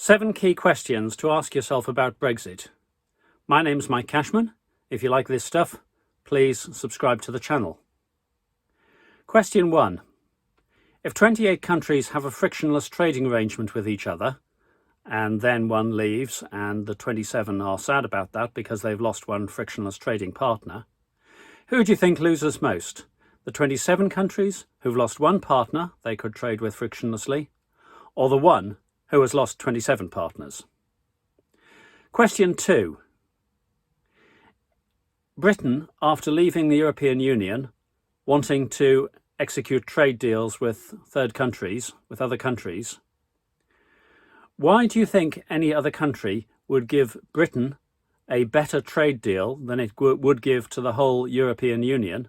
7 key questions to ask yourself about Brexit. My name's Mike Cashman. If you like this stuff, please subscribe to the channel. Question 1. If 28 countries have a frictionless trading arrangement with each other, and then one leaves and the 27 are sad about that because they've lost one frictionless trading partner, who do you think loses most? The 27 countries who've lost one partner they could trade with frictionlessly, or the one who has lost 27 partners? Question 2. Britain, after leaving the European Union, wanting to execute trade deals with third countries, with other countries, why do you think any other country would give Britain a better trade deal than it would give to the whole European Union,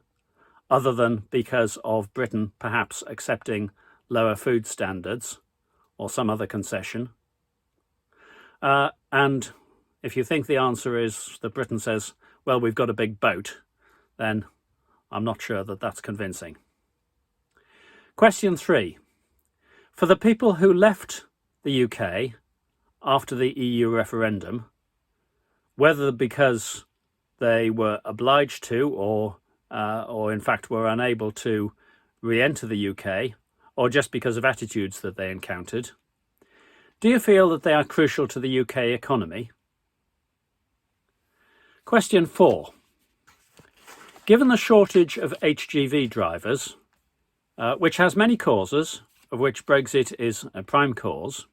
other than because of Britain perhaps accepting lower food standards or some other concession? And if you think the answer is that Britain says, well, we've got a big boat, then I'm not sure that that's convincing. Question 3. For the people who left the UK after the EU referendum, whether because they were obliged to or in fact were unable to re-enter the UK, or just because of attitudes that they encountered, do you feel that they are crucial to the UK economy? Question 4. Given the shortage of HGV drivers, which has many causes, of which Brexit is a prime cause,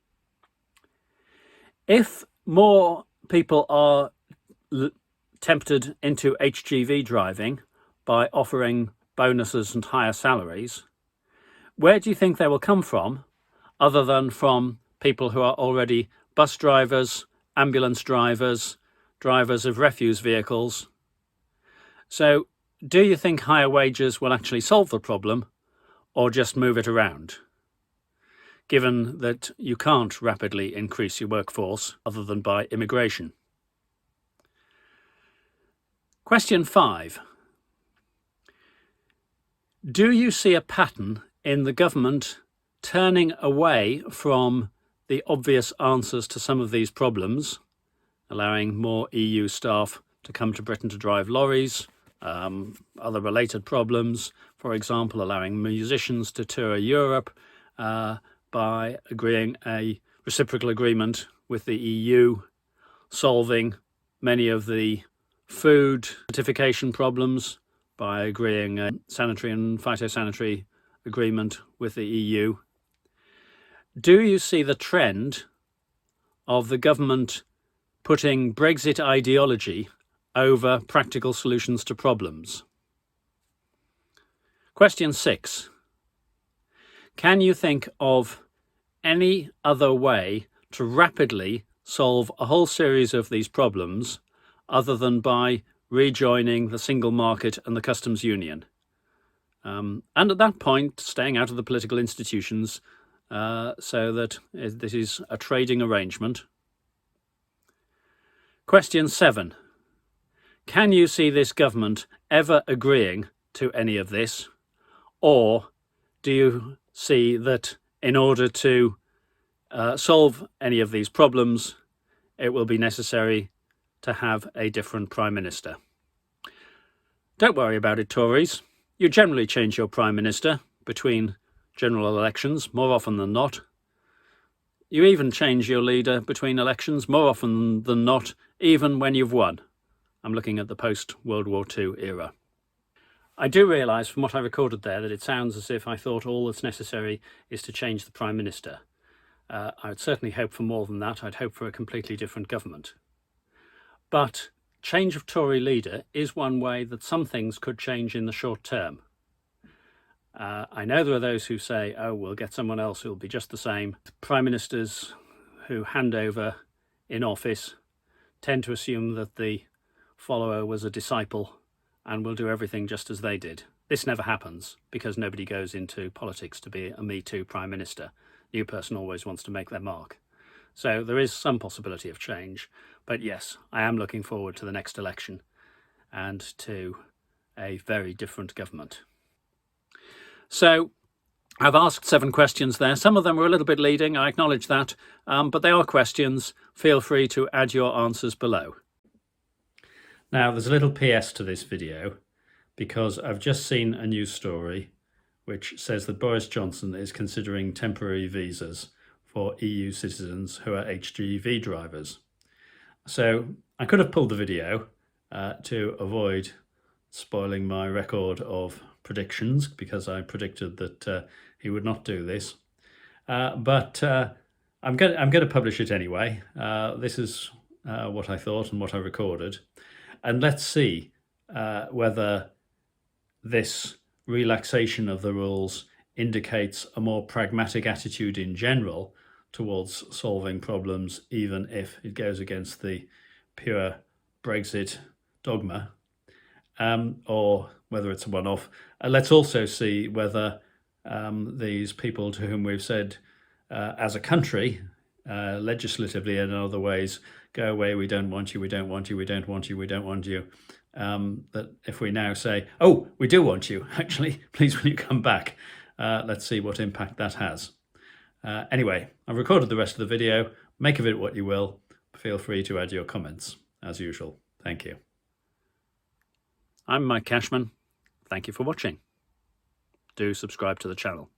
if more people are tempted into HGV driving by offering bonuses and higher salaries, where do you think they will come from, other than from people who are already bus drivers, ambulance drivers, drivers of refuse vehicles? So, do you think higher wages will actually solve the problem, or just move it around, given that you can't rapidly increase your workforce other than by immigration? Question 5. Do you see a pattern in the government turning away from the obvious answers to some of these problems, allowing more EU staff to come to Britain to drive lorries, other related problems, for example, allowing musicians to tour Europe by agreeing a reciprocal agreement with the EU, solving many of the food certification problems by agreeing a sanitary and phytosanitary agreement with the EU? Do you see the trend of the government putting Brexit ideology over practical solutions to problems? Question 6. Can you think of any other way to rapidly solve a whole series of these problems other than by rejoining the single market and the customs union? And at that point, staying out of the political institutions so that this is a trading arrangement. Question 7. Can you see this government ever agreeing to any of this? Or do you see that in order to solve any of these problems, it will be necessary to have a different Prime Minister? Don't worry about it, Tories. You generally change your Prime Minister between general elections more often than not. You even change your leader between elections more often than not, even when you've won. I'm looking at the post-World War II era. I do realise from what I recorded there that it sounds as if I thought all that's necessary is to change the Prime Minister. I would certainly hope for more than that. I'd hope for a completely different government. But change of Tory leader is one way that some things could change in the short term. I know there are those who say, oh, we'll get someone else who'll be just the same. Prime Ministers who hand over in office tend to assume that the follower was a disciple and will do everything just as they did. This never happens because nobody goes into politics to be a Me Too Prime Minister. New person always wants to make their mark. So there is some possibility of change. But yes, I am looking forward to the next election and to a very different government. So I've asked 7 questions there. Some of them were a little bit leading, I acknowledge that, but they are questions. Feel free to add your answers below. Now, there's a little PS to this video, because I've just seen a news story which says that Boris Johnson is considering temporary visas for EU citizens who are HGV drivers. So I could have pulled the video to avoid spoiling my record of predictions, because I predicted that he would not do this. But I'm going to publish it anyway. This is what I thought and what I recorded. And let's see whether this relaxation of the rules indicates a more pragmatic attitude in general towards solving problems, even if it goes against the pure Brexit dogma, or whether it's a one-off. Let's also see whether these people to whom we've said as a country, legislatively and in other ways, go away, we don't want you, we don't want you, we don't want you, we don't want you, that if we now say, oh, we do want you, actually, please will you come back, let's see what impact that has. Anyway, I've recorded the rest of the video. Make of it what you will. Feel free to add your comments, as usual. Thank you. I'm Mike Cashman. Thank you for watching. Do subscribe to the channel.